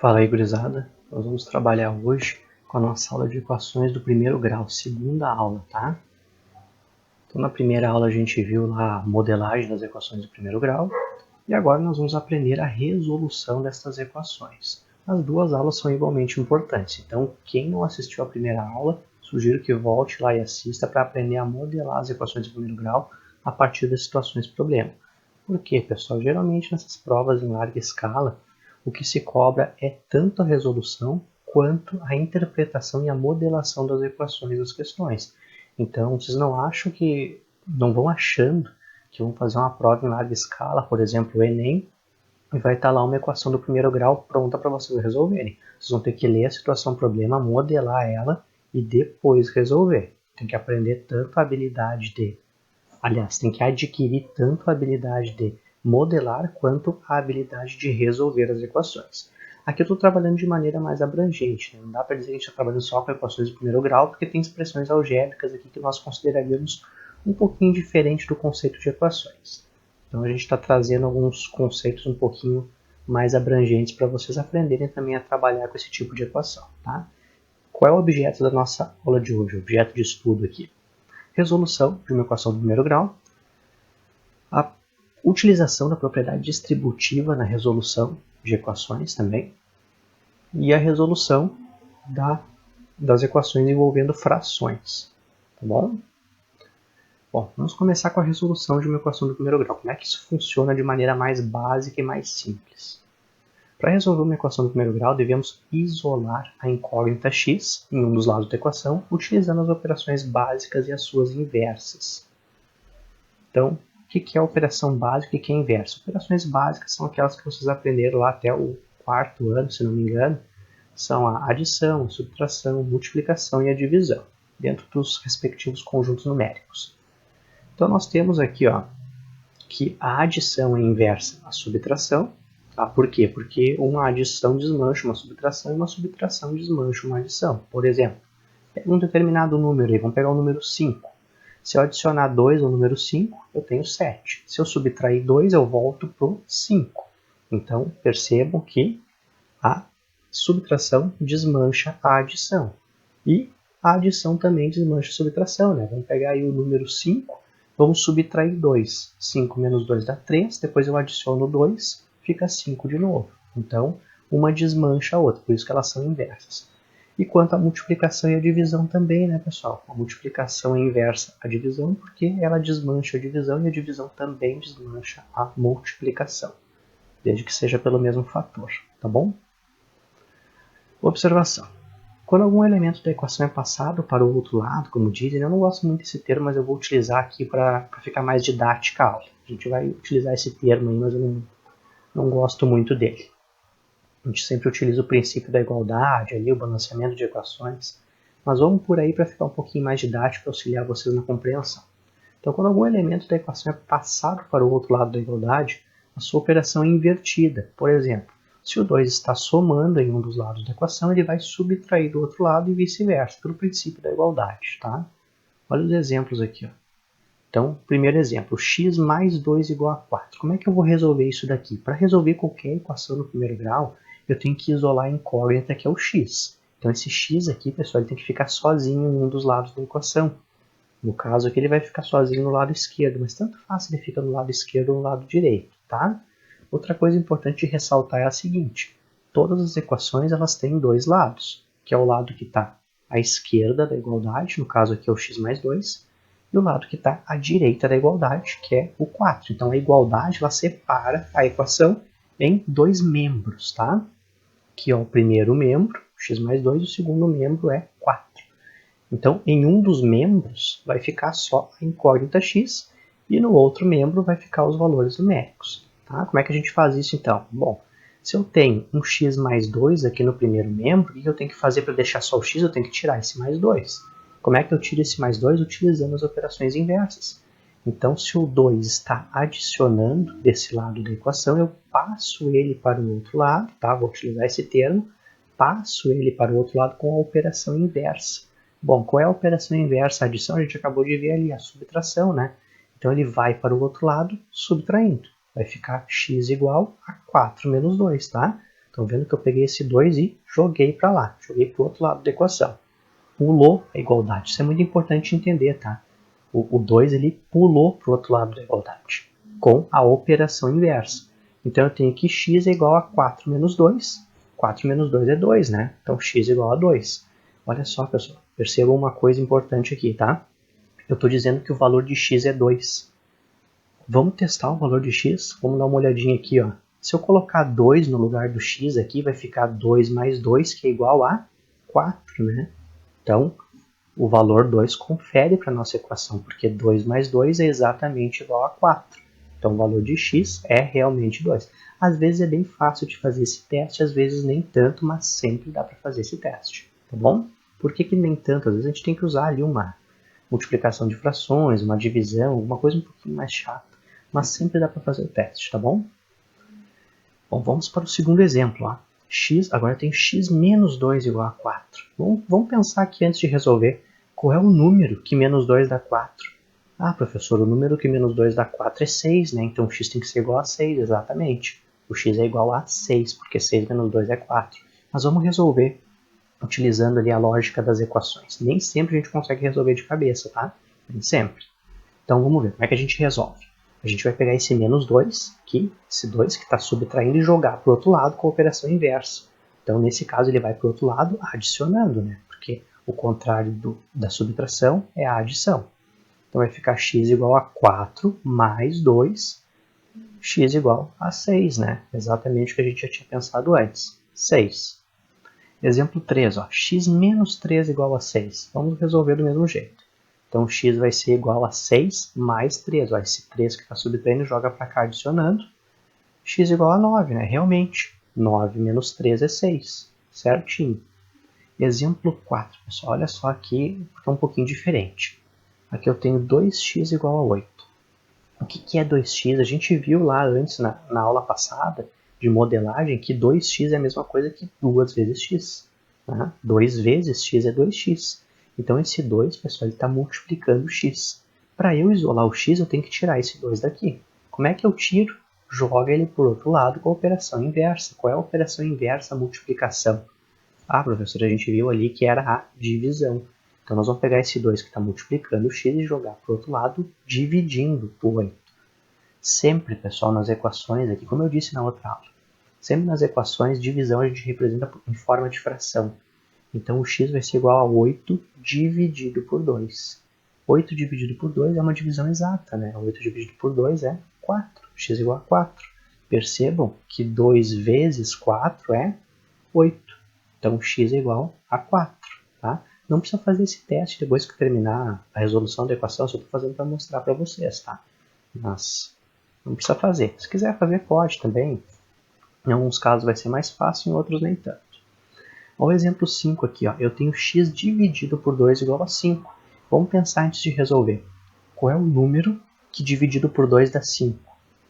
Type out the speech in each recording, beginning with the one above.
Fala aí, gurizada. Nós vamos trabalhar hoje com a nossa aula de equações do primeiro grau, segunda aula, tá? Então, na primeira aula a gente viu lá a modelagem das equações do primeiro grau e agora nós vamos aprender a resolução destas equações. As duas aulas são igualmente importantes, então quem não assistiu à primeira aula, sugiro que volte lá e assista para aprender a modelar as equações do primeiro grau a partir das situações problema. Por quê, pessoal? Geralmente nessas provas em larga escala, o que se cobra é tanto a resolução quanto a interpretação e a modelação das equações das questões. Então, vocês não vão achando que vão fazer uma prova em larga escala, por exemplo, o Enem, e vai estar lá uma equação do primeiro grau pronta para vocês resolverem. Vocês vão ter que ler a situação problema, modelar ela e depois resolver. Tem que aprender tanto a habilidade de... Aliás, tem que adquirir tanto a habilidade de modelar quanto a habilidade de resolver as equações. Aqui eu estou trabalhando de maneira mais abrangente, né? Não dá para dizer que a gente está trabalhando só com equações do primeiro grau, porque tem expressões algébricas aqui que nós consideraríamos um pouquinho diferente do conceito de equações. Então a gente está trazendo alguns conceitos um pouquinho mais abrangentes para vocês aprenderem também a trabalhar com esse tipo de equação, tá? Qual é o objeto da nossa aula de hoje, o objeto de estudo aqui? Resolução de uma equação do primeiro grau, a utilização da propriedade distributiva na resolução de equações também, e a resolução das equações envolvendo frações, tá bom? Bom, vamos começar com a resolução de uma equação do primeiro grau. Como é que isso funciona de maneira mais básica e mais simples? Para resolver uma equação do primeiro grau, devemos isolar a incógnita x em um dos lados da equação, utilizando as operações básicas e as suas inversas. Então, o que é a operação básica e o que é a inversa? Operações básicas são aquelas que vocês aprenderam lá até o quarto ano, se não me engano. São a adição, a subtração, a multiplicação e a divisão, dentro dos respectivos conjuntos numéricos. Então, nós temos aqui que a adição é inversa à subtração. Tá? Por quê? Porque uma adição desmancha uma subtração e uma subtração desmancha uma adição. Por exemplo, pega um determinado número aí, vamos pegar o número 5. Se eu adicionar 2 ao número 5, eu tenho 7. Se eu subtrair 2, eu volto para o 5. Então, percebam que a subtração desmancha a adição. E a adição também desmancha a subtração, né? Vamos pegar aí o número 5, vamos subtrair 2. 5 menos 2 dá 3, depois eu adiciono 2, fica 5 de novo. Então, uma desmancha a outra, por isso que elas são inversas. E quanto à multiplicação e à divisão também, né, pessoal? A multiplicação é inversa à divisão, porque ela desmancha a divisão e a divisão também desmancha a multiplicação, desde que seja pelo mesmo fator, tá bom? Observação. Quando algum elemento da equação é passado para o outro lado, como dizem, eu não gosto muito desse termo, mas eu vou utilizar aqui para ficar mais didática a aula. A gente vai utilizar esse termo aí, mas eu não gosto muito dele. A gente sempre utiliza o princípio da igualdade, ali, o balanceamento de equações, mas vamos por aí para ficar um pouquinho mais didático e auxiliar vocês na compreensão. Então, quando algum elemento da equação é passado para o outro lado da igualdade, a sua operação é invertida. Por exemplo, se o 2 está somando em um dos lados da equação, ele vai subtrair do outro lado e vice-versa, pelo princípio da igualdade. Tá? Olha os exemplos aqui. Ó. Então, primeiro exemplo, x mais 2 igual a 4. Como é que eu vou resolver isso daqui? Para resolver qualquer equação no primeiro grau, eu tenho que isolar a incógnita que é o x. Então, esse x aqui, pessoal, ele tem que ficar sozinho em um dos lados da equação. No caso aqui, ele vai ficar sozinho no lado esquerdo, mas tanto faz se ele fica no lado esquerdo ou no lado direito, tá? Outra coisa importante de ressaltar é a seguinte: todas as equações elas têm dois lados, que é o lado que está à esquerda da igualdade, no caso aqui é o x mais 2, e o lado que está à direita da igualdade, que é o 4. Então a igualdade ela separa a equação em dois membros, tá? Que é o primeiro membro, x mais 2, e o segundo membro é 4. Então, em um dos membros vai ficar só a incógnita x e no outro membro vai ficar os valores numéricos. Tá? Como é que a gente faz isso então? Bom, se eu tenho um x mais 2 aqui no primeiro membro, o que eu tenho que fazer para deixar só o x? Eu tenho que tirar esse mais 2. Como é que eu tiro esse mais 2? Utilizando as operações inversas. Então, se o 2 está adicionando desse lado da equação, eu passo ele para o outro lado, tá? Vou utilizar esse termo, passo ele para o outro lado com a operação inversa. Bom, qual é a operação inversa? A adição a gente acabou de ver ali, a subtração, né? Então ele vai para o outro lado subtraindo. Vai ficar x igual a 4 menos 2, tá? Então Estão vendo que eu peguei esse 2 e joguei para lá, joguei para o outro lado da equação. Pulou a igualdade, isso é muito importante entender, tá? O 2 ele pulou para o outro lado da igualdade, com a operação inversa. Então eu tenho que x é igual a 4 menos 2. 4 menos 2 é 2, né? Então x é igual a 2. Olha só, pessoal, percebam uma coisa importante aqui, tá? Eu estou dizendo que o valor de x é 2. Vamos testar o valor de x? Vamos dar uma olhadinha aqui, ó. Se eu colocar 2 no lugar do x aqui, vai ficar 2 mais 2, que é igual a 4, né? Então, o valor 2 confere para a nossa equação, porque 2 mais 2 é exatamente igual a 4. Então, o valor de x é realmente 2. Às vezes é bem fácil de fazer esse teste, às vezes nem tanto, mas sempre dá para fazer esse teste, tá bom? Por que nem tanto? Às vezes a gente tem que usar ali uma multiplicação de frações, uma divisão, alguma coisa um pouquinho mais chata, mas sempre dá para fazer o teste, tá bom? Bom, vamos para o segundo exemplo, ó. X, agora tem x menos 2 igual a 4. Vamos pensar aqui antes de resolver, qual é o número que menos 2 dá 4? Ah, professor, o número que menos 2 dá 4 é 6, né? Então x tem que ser igual a 6, exatamente. O x é igual a 6, porque 6 menos 2 é 4. Mas vamos resolver utilizando ali a lógica das equações. Nem sempre a gente consegue resolver de cabeça, tá? Nem sempre. Então vamos ver como é que a gente resolve. A gente vai pegar esse menos 2 aqui, esse 2 que está subtraindo, e jogar para o outro lado com a operação inversa. Então, nesse caso, ele vai para o outro lado adicionando, né? Porque o contrário da subtração é a adição. Então, vai ficar x igual a 4 mais 2, x igual a 6, né? Exatamente o que a gente já tinha pensado antes. 6. Exemplo 3, ó, x menos 3 igual a 6. Vamos resolver do mesmo jeito. Então, x vai ser igual a 6 mais 3. Ó, esse 3 que está subtraindo joga para cá adicionando. X igual a 9, né? Realmente, 9 menos 3 é 6. Certinho. Exemplo 4, pessoal. Olha só aqui, porque é um pouquinho diferente. Aqui eu tenho 2x igual a 8. O que é 2x? A gente viu lá antes, na aula passada, de modelagem, que 2x é a mesma coisa que 2 vezes x. Né? 2 vezes x é 2x. Então, esse 2, pessoal, ele está multiplicando o x. Para eu isolar o x, eu tenho que tirar esse 2 daqui. Como é que eu tiro? Joga ele por outro lado com a operação inversa. Qual é a operação inversa? A multiplicação. Ah, professor, a gente viu ali que era a divisão. Então, nós vamos pegar esse 2 que está multiplicando o x e jogar para o outro lado, dividindo por 8. Sempre, pessoal, nas equações, aqui, como eu disse na outra aula, sempre nas equações, divisão a gente representa em forma de fração. Então, o x vai ser igual a 8 dividido por 2. 8 dividido por 2 é uma divisão exata, né? 8 dividido por 2 é 4. X igual a 4. Percebam que 2 vezes 4 é 8. Então, x é igual a 4. Tá? Não precisa fazer esse teste depois que terminar a resolução da equação. Só estou fazendo para mostrar para vocês. Tá? Mas não precisa fazer. Se quiser fazer, pode também. Em alguns casos vai ser mais fácil, em outros nem tanto. Olha o exemplo 5 aqui, ó. Eu tenho x dividido por 2 igual a 5. Vamos pensar antes de resolver. Qual é o número que dividido por 2 dá 5?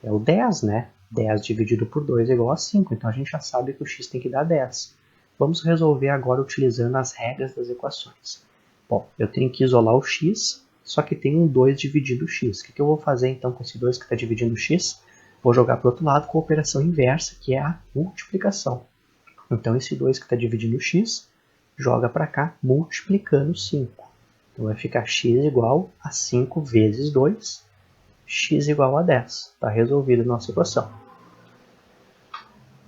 É o 10, né? 10 dividido por 2 é igual a 5, então a gente já sabe que o x tem que dar 10. Vamos resolver agora utilizando as regras das equações. Bom, eu tenho que isolar o x, só que tem um 2 dividido x. O que eu vou fazer então com esse 2 que está dividindo o x? Vou jogar para o outro lado com a operação inversa, que é a multiplicação. Então, esse 2 que está dividindo o x, joga para cá, multiplicando 5. Então, vai ficar x igual a 5 vezes 2, x igual a 10. Está resolvida a nossa equação.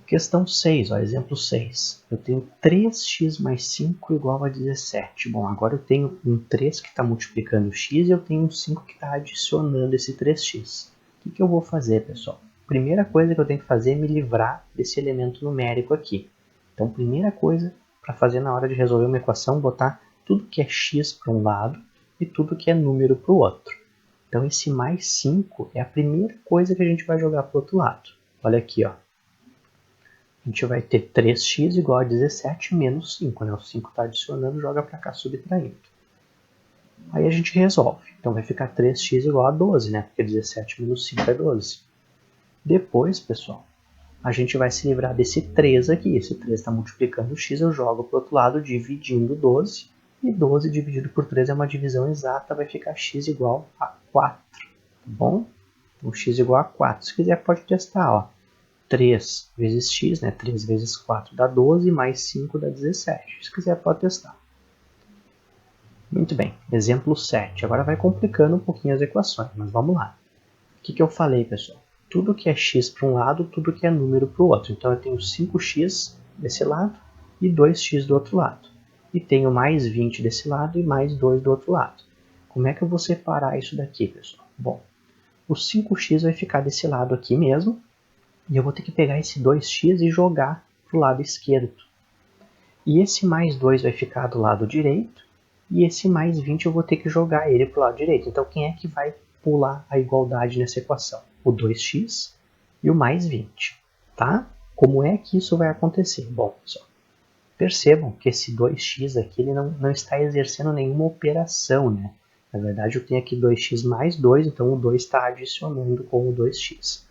Questão 6, ó, exemplo 6. Eu tenho 3x mais 5 igual a 17. Bom, agora eu tenho um 3 que está multiplicando o x e eu tenho um 5 que está adicionando esse 3x. O que eu vou fazer, pessoal? Primeira coisa que eu tenho que fazer é me livrar desse elemento numérico aqui. Então, primeira coisa para fazer na hora de resolver uma equação, botar tudo que é x para um lado e tudo que é número para o outro. Então, esse mais 5 é a primeira coisa que a gente vai jogar para o outro lado. Olha aqui, ó. A gente vai ter 3x igual a 17 menos 5. Né? O 5 está adicionando, joga para cá subtraindo. Aí a gente resolve. Então, vai ficar 3x igual a 12, né? Porque 17 menos 5 é 12. Depois, pessoal, a gente vai se livrar desse 3 aqui. Esse 3 está multiplicando o x, eu jogo para o outro lado, dividindo 12. E 12 dividido por 3 é uma divisão exata, vai ficar x igual a 4. Tá bom? Então, x igual a 4. Se quiser, pode testar. Ó. 3 vezes x, né? 3 vezes 4 dá 12, mais 5 dá 17. Se quiser pode testar. Muito bem, exemplo 7. Agora vai complicando um pouquinho as equações, mas vamos lá. O que eu falei, pessoal? Tudo que é x para um lado, tudo que é número para o outro. Então eu tenho 5x desse lado e 2x do outro lado. E tenho mais 20 desse lado e mais 2 do outro lado. Como é que eu vou separar isso daqui, pessoal? Bom, o 5x vai ficar desse lado aqui mesmo. E eu vou ter que pegar esse 2x e jogar para o lado esquerdo. E esse mais 2 vai ficar do lado direito. E esse mais 20 eu vou ter que jogar ele para o lado direito. Então quem é que vai pular a igualdade nessa equação? O 2x e o mais 20. Tá? Como é que isso vai acontecer? Bom, pessoal, percebam que esse 2x aqui ele não está exercendo nenhuma operação, né? Na verdade eu tenho aqui 2x mais 2, então o 2 está adicionando com o 2x.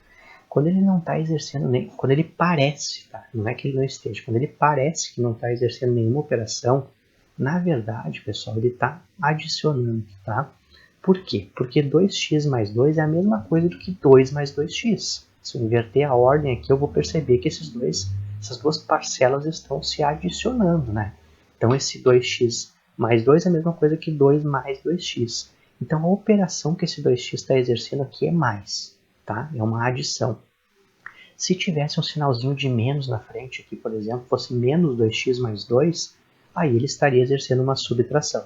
Quando ele não está exercendo nem, quando ele parece, tá? Não é que ele não esteja, quando ele parece que não está exercendo nenhuma operação, na verdade, pessoal, ele está adicionando, tá? Por quê? Porque 2x mais 2 é a mesma coisa do que 2 mais 2x. Se eu inverter a ordem aqui, eu vou perceber que essas duas parcelas estão se adicionando, né? Então, esse 2x mais 2 é a mesma coisa que 2 mais 2x. Então, a operação que esse 2x está exercendo aqui é mais. Tá? É uma adição. Se tivesse um sinalzinho de menos na frente, aqui por exemplo, fosse menos 2x mais 2, aí ele estaria exercendo uma subtração.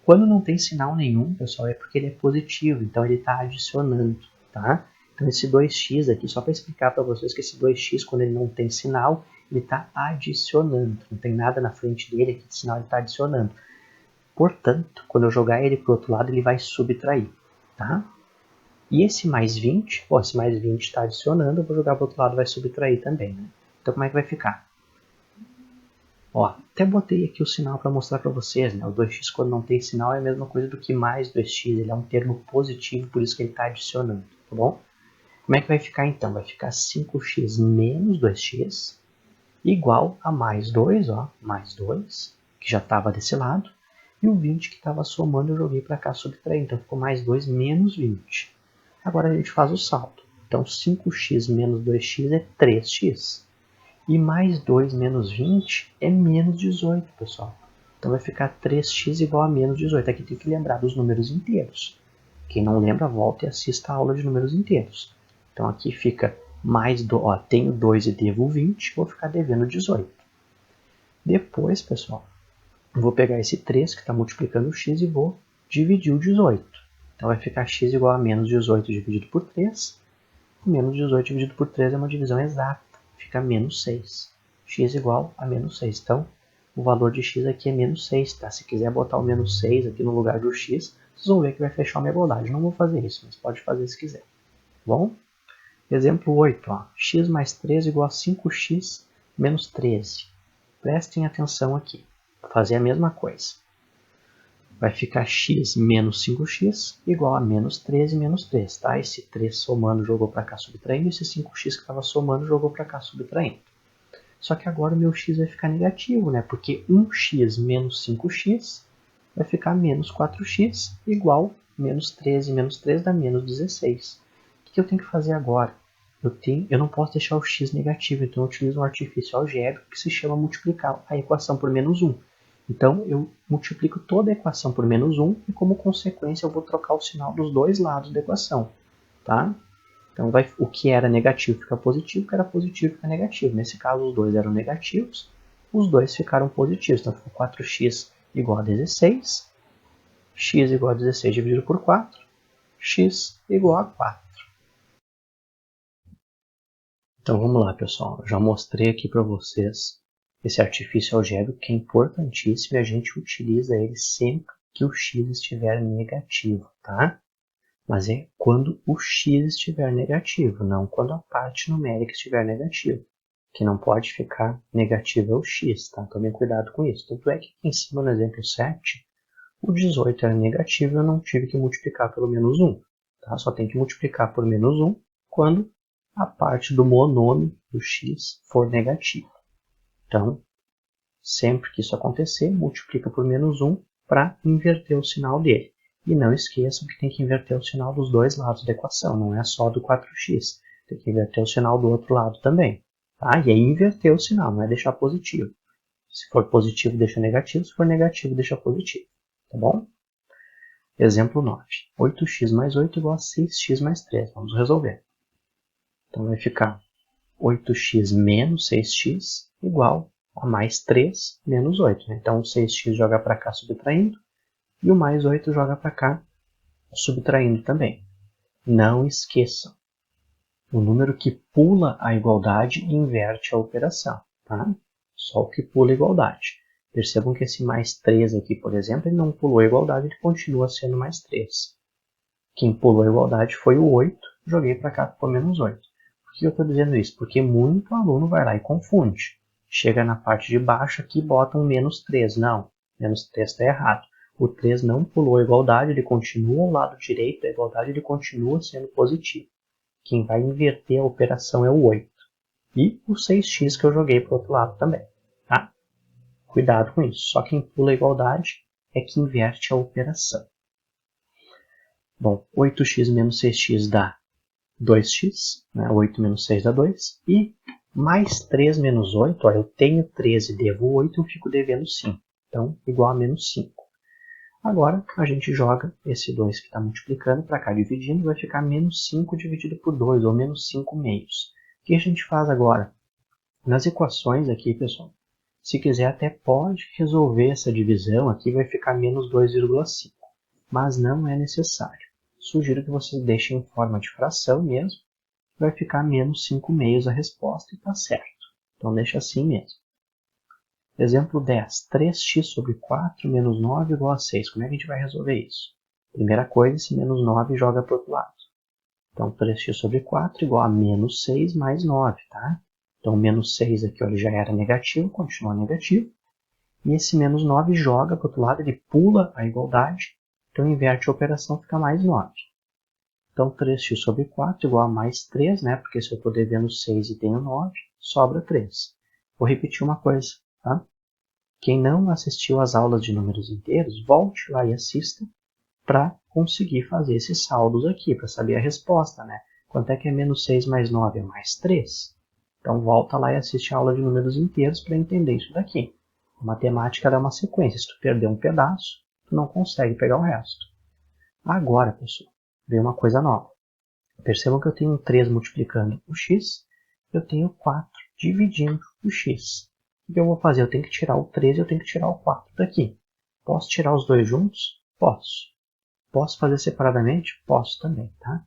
Quando não tem sinal nenhum, pessoal, é porque ele é positivo, então ele está adicionando. Tá? Então esse 2x aqui, só para explicar para vocês que esse 2x, quando ele não tem sinal, ele está adicionando. Não tem nada na frente dele aqui de sinal, ele está adicionando. Portanto, quando eu jogar ele para o outro lado, ele vai subtrair. Tá? E esse mais 20, esse mais 20 está adicionando, eu vou jogar para o outro lado, vai subtrair também, né? Então como é que vai ficar? Até botei aqui o sinal para mostrar para vocês, né? O 2x quando não tem sinal é a mesma coisa do que mais 2x, ele é um termo positivo, por isso que ele está adicionando, tá bom? Como é que vai ficar então? Vai ficar 5x menos 2x igual a mais 2, mais 2, que já estava desse lado, e o 20 que estava somando eu joguei para cá subtraindo, então ficou mais 2 menos 20. Agora a gente faz o salto. Então 5x menos 2x é 3x. E mais 2 menos 20 é menos 18, pessoal. Então vai ficar 3x igual a menos 18. Aqui tem que lembrar dos números inteiros. Quem não lembra, volta e assista a aula de números inteiros. Então aqui fica mais, tenho 2 e devo 20, vou ficar devendo 18. Depois, pessoal, eu vou pegar esse 3 que está multiplicando o x e vou dividir o 18. Então vai ficar x igual a menos 18 dividido por 3. Menos 18 dividido por 3 é uma divisão exata. Fica menos 6. X igual a menos 6. Então, o valor de x aqui é menos 6. Tá? Se quiser botar o menos 6 aqui no lugar do x, vocês vão ver que vai fechar uma igualdade. Não vou fazer isso, mas pode fazer se quiser. Bom? Exemplo 8. X mais 3 igual a 5x menos 13. Prestem atenção aqui. Vou fazer a mesma coisa. Vai ficar x menos 5x igual a menos 13 menos 3. Tá? Esse 3 somando jogou para cá subtraindo, esse 5x que estava somando jogou para cá subtraindo. Só que agora o meu x vai ficar negativo, né? Porque 1x menos 5x vai ficar menos 4x igual a menos 13 menos 3 dá menos 16. O que eu tenho que fazer agora? Eu não posso deixar o x negativo, então eu utilizo um artifício algébrico que se chama multiplicar a equação por menos 1. Então, eu multiplico toda a equação por menos 1 e, como consequência, eu vou trocar o sinal dos dois lados da equação. Tá? Então, o que era negativo fica positivo, o que era positivo fica negativo. Nesse caso, os dois eram negativos, os dois ficaram positivos. Então, ficou 4x igual a 16, x igual a 16 dividido por 4, x igual a 4. Então, vamos lá, pessoal. Eu já mostrei aqui para vocês esse artifício algébrico que é importantíssimo e a gente utiliza ele sempre que o x estiver negativo, tá? Mas é quando o x estiver negativo, não quando a parte numérica estiver negativa. Que não pode ficar negativo é o x, tá? Tomem cuidado com isso. Tanto é que aqui em cima, no exemplo 7, o 18 era negativo e eu não tive que multiplicar pelo menos 1. Tá? Só tem que multiplicar por menos 1 quando a parte do monômio do x for negativa. Então, sempre que isso acontecer, multiplica por menos 1 para inverter o sinal dele. E não esqueçam que tem que inverter o sinal dos dois lados da equação, não é só do 4x. Tem que inverter o sinal do outro lado também. Tá? E aí inverter o sinal, não é deixar positivo. Se for positivo, deixa negativo. Se for negativo, deixa positivo. Tá bom? Exemplo 9. 8x mais 8 igual a 6x mais 3. Vamos resolver. Então vai ficar 8x menos 6x igual a mais 3 menos 8. Né? Então o 6x joga para cá subtraindo e o mais 8 joga para cá subtraindo também. Não esqueçam, o número que pula a igualdade inverte a operação. Tá? Só o que pula a igualdade. Percebam que esse mais 3 aqui, por exemplo, ele não pulou a igualdade, ele continua sendo mais 3. Quem pulou a igualdade foi o 8, joguei para cá, ficou menos 8. Por que eu estou dizendo isso? Porque muito aluno vai lá e confunde. Chega na parte de baixo aqui e bota um menos 3. Não, menos 3 está errado. O 3 não pulou a igualdade, ele continua ao lado direito da igualdade, ele continua sendo positivo. Quem vai inverter a operação é o 8. E o 6x que eu joguei para o outro lado também. Tá? Cuidado com isso. Só quem pula a igualdade é que inverte a operação. Bom, 8x menos 6x dá 2x. Né? 8 menos 6 dá 2. E mais 3 menos 8, ó, eu tenho 13 e devo 8, eu fico devendo 5. Então, igual a menos 5. Agora, a gente joga esse 2 que está multiplicando para cá, dividindo, vai ficar menos 5 dividido por 2, ou menos 5 meios. O que a gente faz agora? Nas equações aqui, pessoal, se quiser até pode resolver essa divisão, aqui vai ficar menos 2,5, mas não é necessário. Sugiro que vocês deixem em forma de fração mesmo, vai ficar menos 5 meios a resposta e está certo. Então deixa assim mesmo. Exemplo 10. 3x sobre 4 menos 9 igual a 6. Como é que a gente vai resolver isso? Primeira coisa, esse menos 9 joga para o outro lado. Então 3x sobre 4 igual a menos 6 mais 9. Tá? Então menos 6 aqui ó, ele já era negativo, continua negativo. E esse menos 9 joga para o outro lado, ele pula a igualdade. Então inverte a operação, fica mais 9. Então 3x sobre 4 igual a mais 3, né? Porque se eu estou devendo 6 e tenho 9, sobra 3. Vou repetir uma coisa. Tá? Quem não assistiu às aulas de números inteiros, volte lá e assista para conseguir fazer esses saldos aqui, para saber a resposta. Né? Quanto é que é menos 6 mais 9? É mais 3. Então volta lá e assiste a aula de números inteiros para entender isso daqui. A matemática é uma sequência. Se tu perder um pedaço, tu não consegue pegar o resto. Agora, pessoal, vem uma coisa nova. Percebam que eu tenho 3 multiplicando o x, eu tenho 4 dividindo o x. O que eu vou fazer? Eu tenho que tirar o 3 e eu tenho que tirar o 4 daqui. Posso tirar os dois juntos? Posso. Posso fazer separadamente? Posso também. Tá?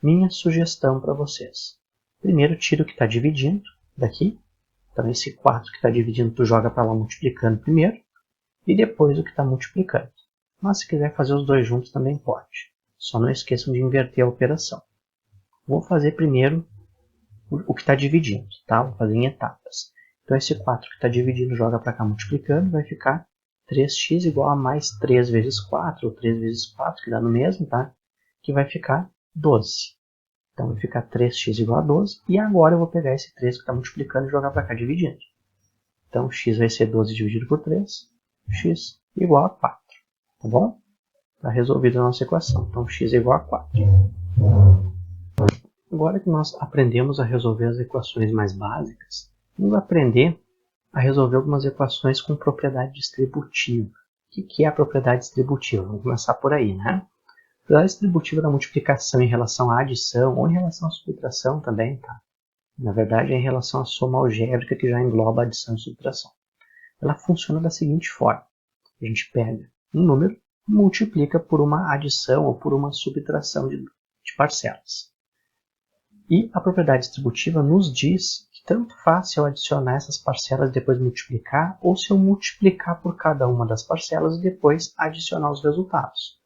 Minha sugestão para vocês. Primeiro, tira o que está dividindo daqui. Então, esse 4 que está dividindo, tu joga para lá multiplicando primeiro. E depois o que está multiplicando. Mas se quiser fazer os dois juntos, também pode. Só não esqueçam de inverter a operação. Vou fazer primeiro o que está dividindo. Tá? Vou fazer em etapas. Então, esse 4 que está dividindo joga para cá multiplicando, vai ficar 3x igual a mais 3 vezes 4, ou 3 vezes 4, que dá no mesmo, tá? Que vai ficar 12. Então, vai ficar 3x igual a 12, e agora eu vou pegar esse 3 que está multiplicando e jogar para cá dividindo. Então, x vai ser 12 dividido por 3, x igual a 4, tá bom? Está resolvida a nossa equação. Então, x é igual a 4. Agora que nós aprendemos a resolver as equações mais básicas, vamos aprender a resolver algumas equações com propriedade distributiva. O que é a propriedade distributiva? Vamos começar por aí, né? A propriedade distributiva da multiplicação em relação à adição ou em relação à subtração também, tá? Na verdade, é em relação à soma algébrica que já engloba a adição e subtração. Ela funciona da seguinte forma. A gente pega um número e multiplica por uma adição ou por uma subtração de parcelas. E a propriedade distributiva nos diz que tanto faz se eu adicionar essas parcelas e depois multiplicar, ou se eu multiplicar por cada uma das parcelas e depois adicionar os resultados.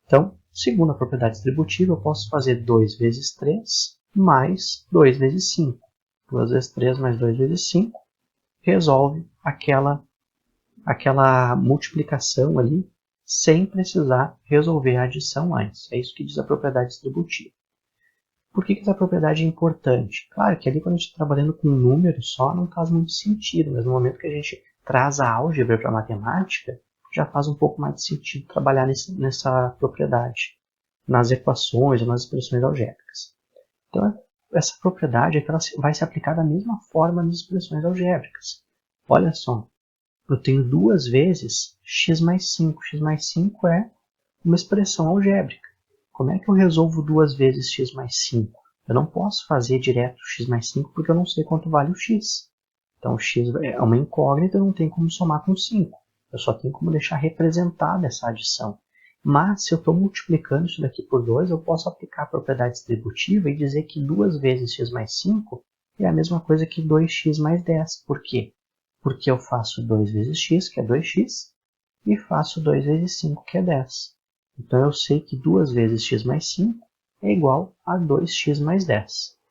Então, segundo a propriedade distributiva, eu posso fazer 2 vezes 3 mais 2 vezes 5. 2 vezes 3 mais 2 vezes 5 resolve aquela multiplicação ali sem precisar resolver a adição antes. É isso que diz a propriedade distributiva. Por que essa propriedade é importante? Claro que ali quando a gente está trabalhando com um número só não faz muito sentido, mas no momento que a gente traz a álgebra para a matemática, já faz um pouco mais de sentido trabalhar nessa propriedade, nas equações ou nas expressões algébricas. Então, essa propriedade é que ela vai se aplicar da mesma forma nas expressões algébricas. Olha só, eu tenho duas vezes x mais 5. X mais 5 é uma expressão algébrica. Como é que eu resolvo duas vezes x mais 5? Eu não posso fazer direto x mais 5 porque eu não sei quanto vale o x. Então, x é uma incógnita, eu não tenho como somar com 5. Eu só tenho como deixar representada essa adição. Mas, se eu estou multiplicando isso daqui por 2, eu posso aplicar a propriedade distributiva e dizer que 2 vezes x mais 5 é a mesma coisa que 2x mais 10. Por quê? Porque eu faço 2 vezes x, que é 2x, e faço 2 vezes 5, que é 10. Então, eu sei que 2 vezes x mais 5 é igual a 2x mais 10.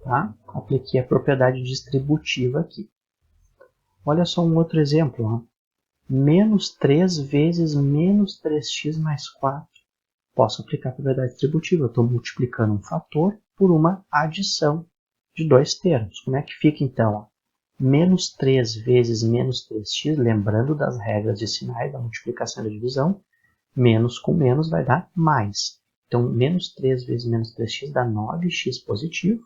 Tá? Apliquei a propriedade distributiva aqui. Olha só um outro exemplo. Ó. Menos 3 vezes menos 3x mais 4. Posso aplicar a propriedade distributiva. Eu estou multiplicando um fator por uma adição de dois termos. Como é que fica então? Ó? Menos 3 vezes menos 3x, lembrando das regras de sinais da multiplicação e da divisão, menos com menos vai dar mais. Então, menos 3 vezes menos 3x dá 9x positivo.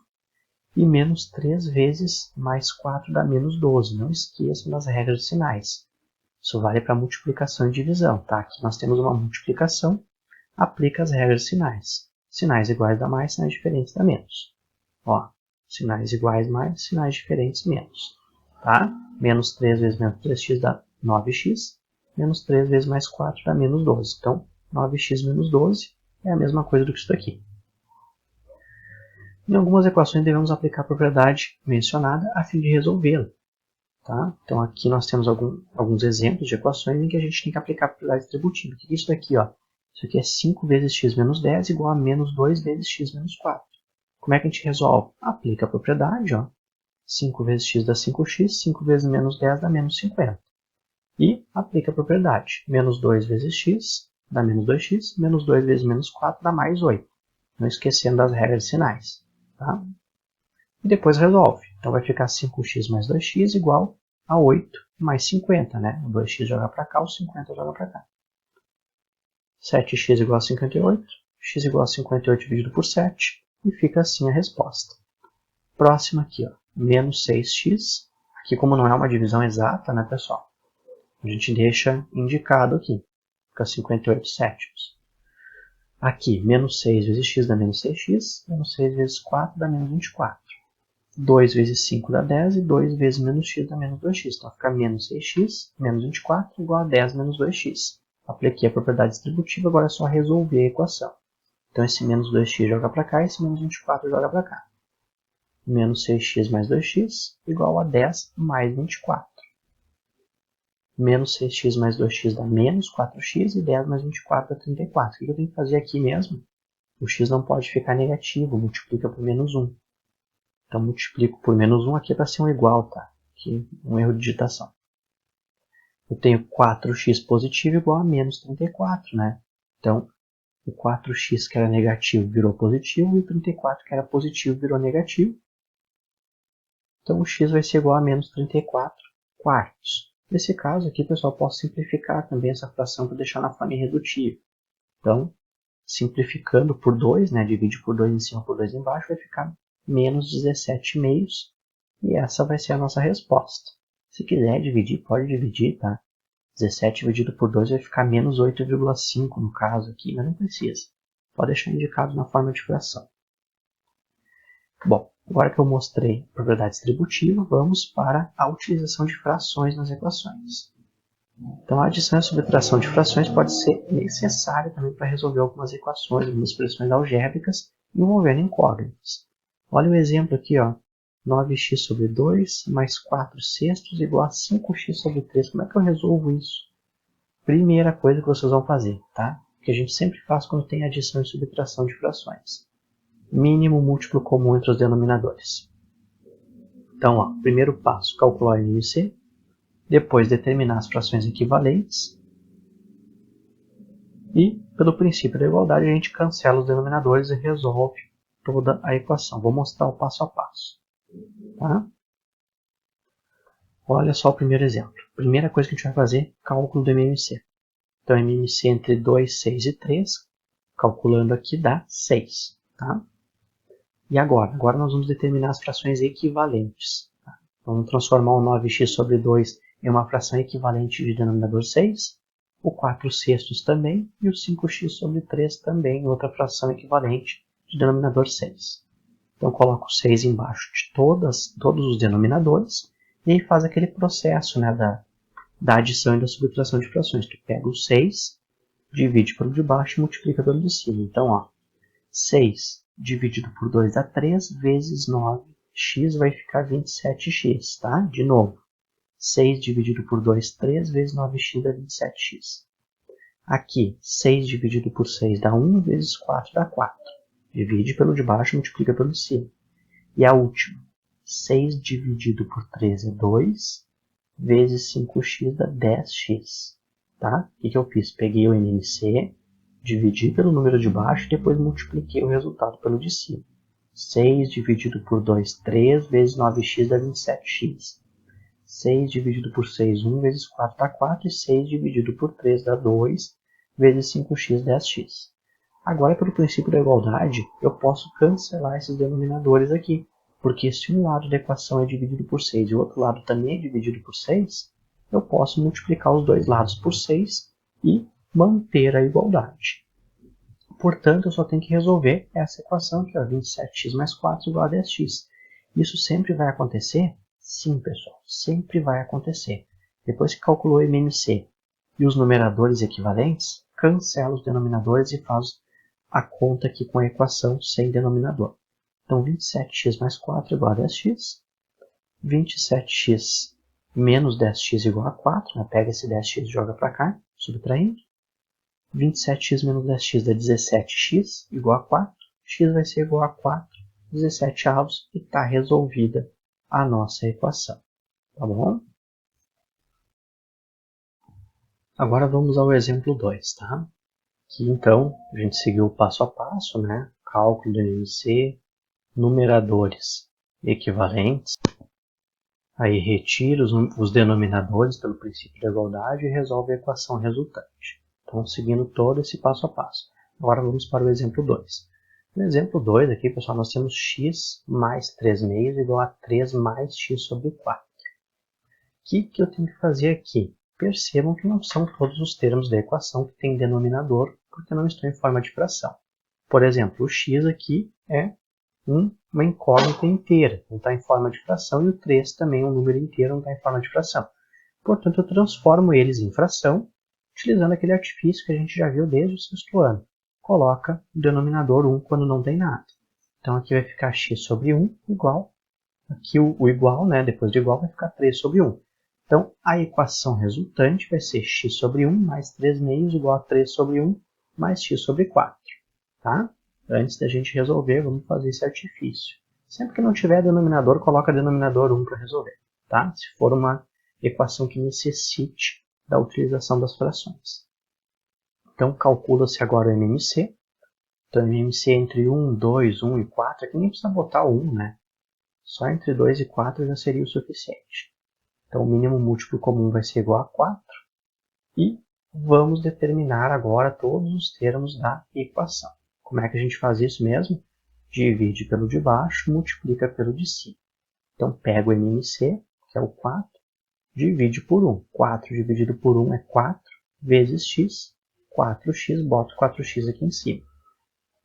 E menos 3 vezes mais 4 dá menos 12. Não esqueçam das regras de sinais. Isso vale para multiplicação e divisão. Tá? Aqui nós temos uma multiplicação, aplica as regras de sinais. Sinais iguais dá mais, sinais diferentes dá menos. Ó, sinais iguais mais, sinais diferentes menos. Tá? Menos 3 vezes menos 3x dá 9x. Menos 3 vezes mais 4 dá menos 12. Então, 9x menos 12 é a mesma coisa do que isso daqui. Em algumas equações devemos aplicar a propriedade mencionada a fim de resolvê-la. Tá? Então aqui nós temos alguns exemplos de equações em que a gente tem que aplicar a propriedade distributiva. O que é isso daqui? Ó? Isso aqui é 5 vezes x menos 10 igual a menos 2 vezes x menos 4. Como é que a gente resolve? Aplica a propriedade. Ó. 5 vezes x dá 5x, 5 vezes menos 10 dá menos 50. E aplica a propriedade. Menos 2 vezes x dá menos 2x, menos 2 vezes menos 4 dá mais 8. Não esquecendo das regras de sinais. Tá? E depois resolve. Então vai ficar 5x mais 2x igual a 8 mais 50. Né? O 2x joga para cá, o 50 joga para cá. 7x igual a 58. X igual a 58 dividido por 7. E fica assim a resposta. Próximo aqui, ó, menos 6x. Aqui como não é uma divisão exata, né, pessoal? A gente deixa indicado aqui. Fica 58 sétimos. Aqui, menos 6 vezes x dá menos 6x, menos 6 vezes 4 dá menos 24. 2 vezes 5 dá 10 e 2 vezes menos x dá menos 2x. Então fica menos 6x menos 24 igual a 10 menos 2x. Apliquei a propriedade distributiva, agora é só resolver a equação. Então esse menos 2x joga para cá e esse menos 24 joga para cá. Menos 6x mais 2x igual a 10 mais 24. Menos 6x mais 2x dá menos 4x e 10 mais 24 dá 34. O que eu tenho que fazer aqui mesmo? O x não pode ficar negativo, multiplica por menos 1. Então, multiplico por menos 1 aqui para ser um igual, tá? Aqui, um erro de digitação. Eu tenho 4x positivo igual a menos 34, né? Então, o 4x que era negativo virou positivo e o 34 que era positivo virou negativo. Então, o x vai ser igual a menos 34 quartos. Nesse caso aqui, pessoal, posso simplificar também essa fração para deixar na forma irredutível. Então, simplificando por 2, né, divide por 2 em cima por 2 embaixo, vai ficar menos 17 meios. E essa vai ser a nossa resposta. Se quiser dividir, pode dividir, tá? 17 dividido por 2 vai ficar menos 8,5 no caso aqui, mas não precisa. Pode deixar indicado na forma de fração. Bom, agora que eu mostrei a propriedade distributiva, vamos para a utilização de frações nas equações. Então, a adição e a subtração de frações pode ser necessária também para resolver algumas equações, algumas expressões algébricas envolvendo incógnitas. Olha o exemplo aqui, ó. 9x sobre 2 mais 4 sextos igual a 5x sobre 3. Como é que eu resolvo isso? Primeira coisa que vocês vão fazer, tá? Que a gente sempre faz quando tem adição e subtração de frações. Mínimo múltiplo comum entre os denominadores. Então, ó, primeiro passo, calcular IMC. Depois, determinar as frações equivalentes. E, pelo princípio da igualdade, a gente cancela os denominadores e resolve toda a equação. Vou mostrar o passo a passo. Tá? Olha só o primeiro exemplo. Primeira coisa que a gente vai fazer, cálculo do MMC. Então, MMC entre 2, 6 e 3, calculando aqui dá 6. Tá? E agora? Agora nós vamos determinar as frações equivalentes. Tá? Vamos transformar o 9x sobre 2 em uma fração equivalente de denominador 6, o 4 sextos também, e o 5x sobre 3 também em outra fração equivalente de denominador 6. Então coloco 6 embaixo de todos os denominadores, e aí faz aquele processo, né, da adição e da subtração de frações. Tu pega o 6, divide pelo de baixo e multiplica pelo de cima. Então, ó, 6 dividido por 2 dá 3, vezes 9x vai ficar 27x, tá? De novo, 6 dividido por 2, 3, vezes 9x dá 27x. Aqui, 6 dividido por 6 dá 1, vezes 4 dá 4. Divide pelo de baixo e multiplica pelo de cima. E a última, 6 dividido por 3 é 2, vezes 5x dá 10x. Tá? O que eu fiz? Peguei o MMC, dividi pelo número de baixo e depois multipliquei o resultado pelo de cima. 6 dividido por 2, 3, vezes 9x dá 27x. 6 dividido por 6, 1, vezes 4 dá 4, e 6 dividido por 3 dá 2, vezes 5x, 10x. Agora, pelo princípio da igualdade, eu posso cancelar esses denominadores aqui, porque se um lado da equação é dividido por 6 e o outro lado também é dividido por 6, eu posso multiplicar os dois lados por 6 e manter a igualdade. Portanto, eu só tenho que resolver essa equação aqui, 27x mais 4 igual a 10x. Isso sempre vai acontecer? Sim, pessoal, sempre vai acontecer. Depois que calculou o MMC e os numeradores equivalentes, cancela os denominadores e faz a conta aqui com a equação sem denominador. Então, 27x mais 4 igual a 10x. 27x menos 10x igual a 4. Né? Pega esse 10x e joga para cá, subtraindo. 27x menos 10x dá 17x igual a 4. X vai ser igual a 4, 17 avos, e está resolvida a nossa equação. Tá bom? Agora vamos ao exemplo 2, tá? Que então a gente seguiu passo a passo, né? Cálculo do MMC, numeradores equivalentes. Aí retira os denominadores pelo princípio da igualdade e resolve a equação resultante. Então, seguindo todo esse passo a passo. Agora vamos para o exemplo 2. No exemplo 2 aqui, pessoal, nós temos x mais 3 meios igual a 3 mais x sobre 4. O que eu tenho que fazer aqui? Percebam que não são todos os termos da equação que têm denominador, porque não estão em forma de fração. Por exemplo, o x aqui é uma incógnita inteira, não está em forma de fração, e o 3 também é um número inteiro, não está em forma de fração. Portanto, eu transformo eles em fração, utilizando aquele artifício que a gente já viu desde o sexto ano. Coloca o denominador 1 quando não tem nada. Então, aqui vai ficar x sobre 1 igual, aqui o igual, né, depois do igual, vai ficar 3 sobre 1. Então, a equação resultante vai ser x sobre 1 mais 3 meios igual a 3 sobre 1 mais x sobre 4. Tá? Antes da gente resolver, vamos fazer esse artifício. Sempre que não tiver denominador, coloca denominador 1 para resolver. Tá? Se for uma equação que necessite da utilização das frações. Então, calcula-se agora o MMC. Então, MMC entre 1, 2, 1 e 4, aqui nem precisa botar o 1, né? Só entre 2 e 4 já seria o suficiente. Então, o mínimo múltiplo comum vai ser igual a 4. E vamos determinar agora todos os termos da equação. Como é que a gente faz isso mesmo? Divide pelo de baixo, multiplica pelo de cima. Então, pega o MMC, que é o 4, divide por 1. 4 dividido por 1 é 4, vezes x. 4x, boto 4x aqui em cima.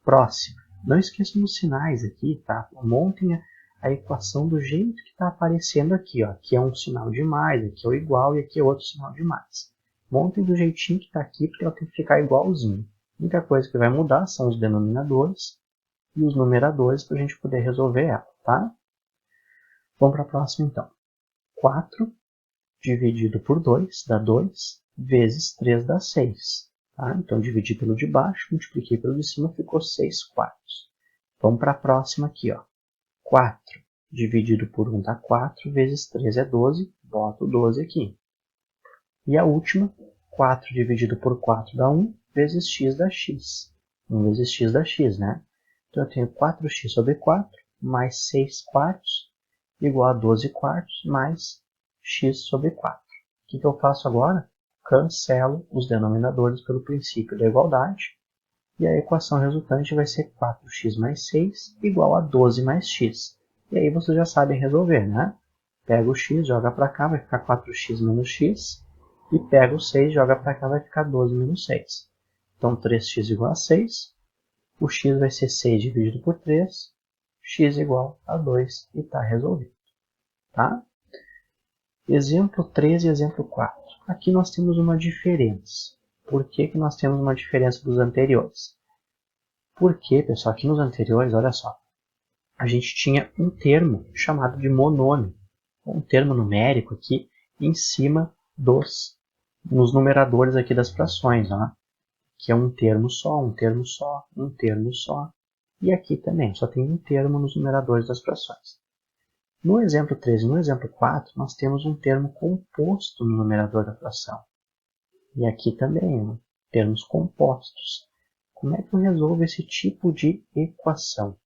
Próximo. Não esqueçam dos sinais aqui, tá? Montem a equação do jeito que está aparecendo aqui. Ó. Aqui é um sinal de mais, aqui é o igual e aqui é outro sinal de mais. Montem do jeitinho que está aqui, porque ela tem que ficar igualzinho. A única coisa que vai mudar são os denominadores e os numeradores para a gente poder resolver ela, tá? Vamos para a próxima então. 4 dividido por 2 dá 2, vezes 3 dá 6. Tá? Então, dividi pelo de baixo, multipliquei pelo de cima, ficou 6 quartos. Vamos para a próxima aqui. Ó. 4 dividido por 1 dá 4, vezes 3 é 12, boto 12 aqui. E a última, 4 dividido por 4 dá 1, vezes x dá x. 1 vezes x dá x, né? Então, eu tenho 4x sobre 4, mais 6 quartos, igual a 12 quartos, mais x sobre 4. O que eu faço agora? Cancelo os denominadores pelo princípio da igualdade E a equação resultante vai ser 4x mais 6 igual a 12 mais x. E aí vocês já sabem resolver, né? Pega o x, joga para cá, vai ficar 4x menos x. E pega o 6, joga para cá, vai ficar 12 menos 6. Então 3x igual a 6. O x vai ser 6 dividido por 3. X igual a 2 e está resolvido. Tá? Exemplo 3 e exemplo 4. Aqui nós temos uma diferença. Por que nós temos uma diferença dos anteriores? Porque, pessoal, aqui nos anteriores, olha só, a gente tinha um termo chamado de monômio, um termo numérico aqui em cima nos numeradores aqui das frações, ó, que é um termo só, um termo só, um termo só. E aqui também, só tem um termo nos numeradores das frações. No exemplo 3 e no exemplo 4, nós temos um termo composto no numerador da fração. E aqui também, termos compostos. Como é que eu resolvo esse tipo de equação?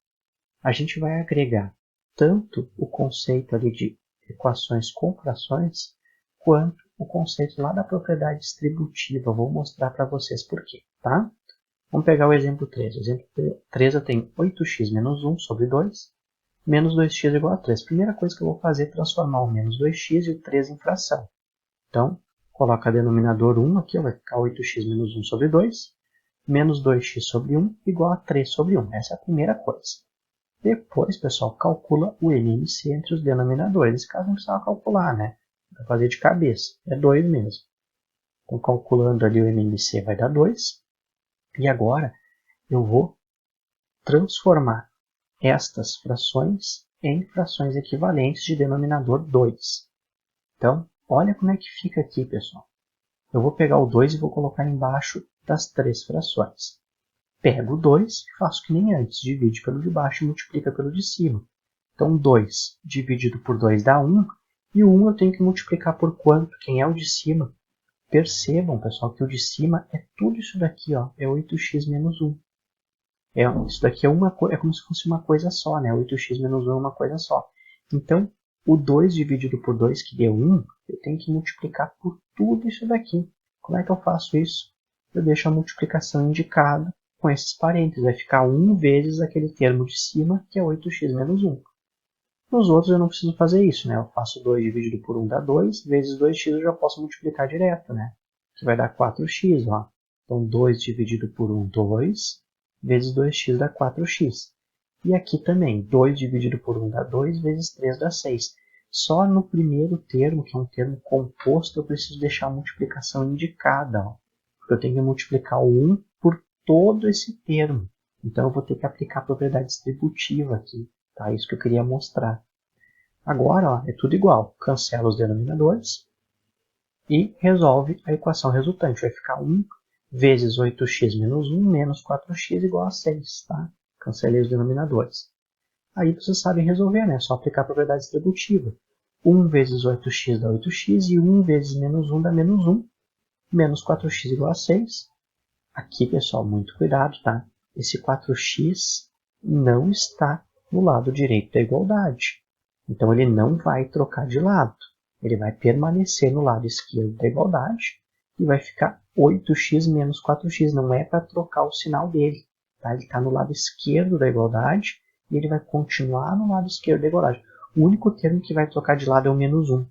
A gente vai agregar tanto o conceito ali de equações com frações, quanto o conceito lá da propriedade distributiva. Eu vou mostrar para vocês por quê, tá? Vamos pegar o exemplo 3. O exemplo 3 eu tenho 8x menos 1 sobre 2, menos 2x igual a 3. Primeira coisa que eu vou fazer é transformar o menos 2x e o 3 em fração. Então, coloca denominador 1 aqui, vai ficar 8x menos 1 sobre 2, menos 2x sobre 1 igual a 3 sobre 1. Essa é a primeira coisa. Depois, pessoal, calcula o MMC entre os denominadores. Nesse caso não precisava calcular, né? Vai fazer de cabeça. É 2 mesmo. Então, calculando ali o MMC vai dar 2. E agora eu vou transformar estas frações em frações equivalentes de denominador 2. Então, olha como é que fica aqui, pessoal. Eu vou pegar o 2 e vou colocar embaixo das 3 frações. Pego o 2 e faço que nem antes, divide pelo de baixo e multiplica pelo de cima. Então 2 dividido por 2 dá 1, e o 1 eu tenho que multiplicar por quanto? Quem é o de cima? Percebam, pessoal, que o de cima é tudo isso daqui, ó, é 8x menos 1. Isso daqui é como se fosse uma coisa só, né? 8x menos 1 é uma coisa só. Então, o 2 dividido por 2, que deu 1, eu tenho que multiplicar por tudo isso daqui. Como é que eu faço isso? Eu deixo a multiplicação indicada com esses parênteses. Vai ficar 1 vezes aquele termo de cima, que é 8x menos 1. Nos outros eu não preciso fazer isso, né? Eu faço 2 dividido por 1 dá 2, vezes 2x eu já posso multiplicar direto, né? Que vai dar 4x, ó. Então 2 dividido por 1, 2, vezes 2x dá 4x. E aqui também, 2 dividido por 1 dá 2, vezes 3 dá 6. Só no primeiro termo, que é um termo composto, eu preciso deixar a multiplicação indicada, ó. Porque eu tenho que multiplicar o 1 por todo esse termo. Então eu vou ter que aplicar a propriedade distributiva aqui. Tá? Isso que eu queria mostrar. Agora, ó, é tudo igual. Cancela os denominadores e resolve a equação resultante. Vai ficar 1 vezes 8x menos 1 menos 4x igual a 6. Tá? Cancelei os denominadores. Aí vocês sabem resolver, né? É só aplicar a propriedade distributiva. 1 vezes 8x dá 8x e 1 vezes menos 1 dá menos 1. Menos 4x igual a 6. Aqui, pessoal, muito cuidado, tá? Esse 4x não está no lado direito da igualdade. Então, ele não vai trocar de lado. Ele vai permanecer no lado esquerdo da igualdade e vai ficar 8x menos 4x. Não é para trocar o sinal dele. Tá? Ele está no lado esquerdo da igualdade e ele vai continuar no lado esquerdo da igualdade. O único termo que vai trocar de lado é o menos 1.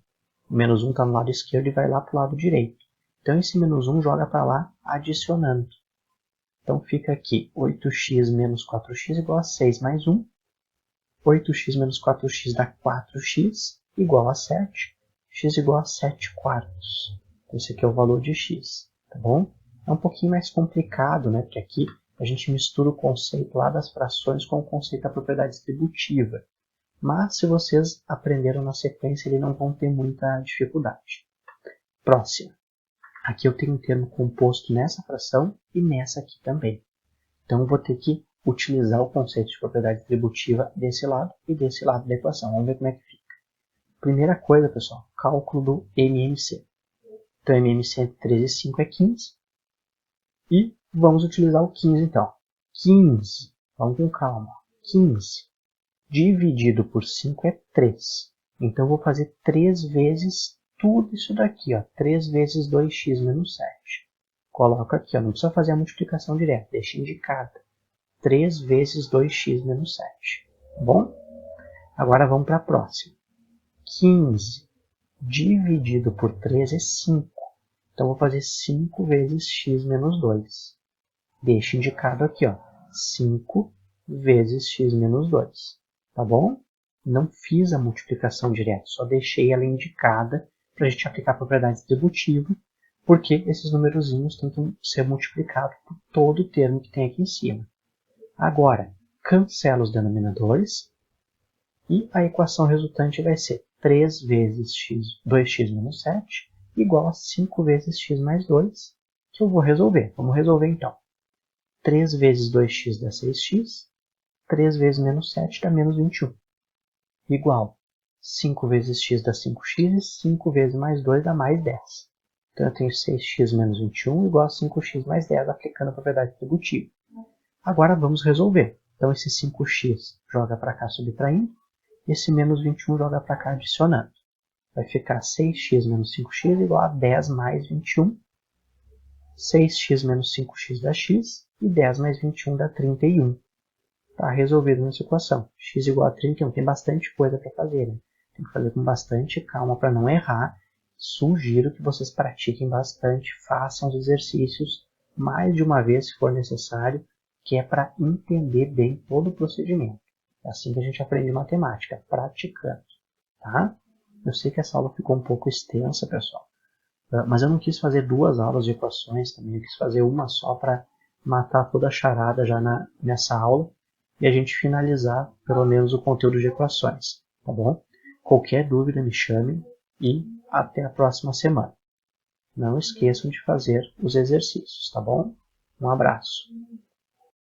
O menos 1 está no lado esquerdo e vai lá para o lado direito. Então, esse menos 1 joga para lá adicionando. Então, fica aqui 8x menos 4x igual a 6 mais 1. 8x menos 4x dá 4x igual a 7. X igual a 7 quartos. Esse aqui é o valor de x. Tá bom? É um pouquinho mais complicado, né? Porque aqui a gente mistura o conceito lá das frações com o conceito da propriedade distributiva. Mas, se vocês aprenderam na sequência, eles não vão ter muita dificuldade. Próxima. Aqui eu tenho um termo composto nessa fração e nessa aqui também. Então eu vou ter que utilizar o conceito de propriedade distributiva desse lado e desse lado da equação. Vamos ver como é que fica. Primeira coisa, pessoal, cálculo do MMC. Então MMC entre 3 e 5 é 15. E vamos utilizar o 15 então. 15, vamos com calma. 15 dividido por 5 é 3. Então eu vou fazer 3 vezes tudo isso daqui, ó, 3 vezes 2x menos 7. coloco aqui, ó, não precisa fazer a multiplicação direta, deixa indicada. 3 vezes 2x menos 7. Tá bom? Agora vamos para a próxima. 15 dividido por 3 é 5. Então, vou fazer 5 vezes x menos 2. Deixa indicado aqui, ó, 5 vezes x menos 2. Tá bom? Não fiz a multiplicação direta, só deixei ela indicada para a gente aplicar a propriedade distributiva, porque esses numerozinhos têm que ser multiplicados por todo o termo que tem aqui em cima. Agora, cancela os denominadores e a equação resultante vai ser 3 vezes 2x menos 7 igual a 5 vezes x mais 2, que eu vou resolver. Vamos resolver então. 3 vezes 2x dá 6x, 3 vezes menos 7 dá menos 21. Igual 5 vezes x dá 5x e 5 vezes mais 2 dá mais 10. Então eu tenho 6x menos 21 igual a 5x mais 10, aplicando a propriedade distributiva. Agora vamos resolver. Então esse 5x joga para cá subtraindo, esse menos 21 joga para cá adicionando. Vai ficar 6x menos 5x igual a 10 mais 21. 6x menos 5x dá x e 10 mais 21 dá 31. Está resolvido nessa equação. X igual a 31. Tem bastante coisa para fazer, né? Tem que fazer com bastante calma para não errar. Sugiro que vocês pratiquem bastante, façam os exercícios mais de uma vez se for necessário, que é para entender bem todo o procedimento. É assim que a gente aprende matemática, praticando. Tá? Eu sei que essa aula ficou um pouco extensa, pessoal. Mas eu não quis fazer 2 aulas de equações também. Eu quis fazer uma só para matar toda a charada já nessa aula. E a gente finalizar pelo menos o conteúdo de equações. Tá bom? Qualquer dúvida me chame e até a próxima semana. Não esqueçam de fazer os exercícios, tá bom? Um abraço.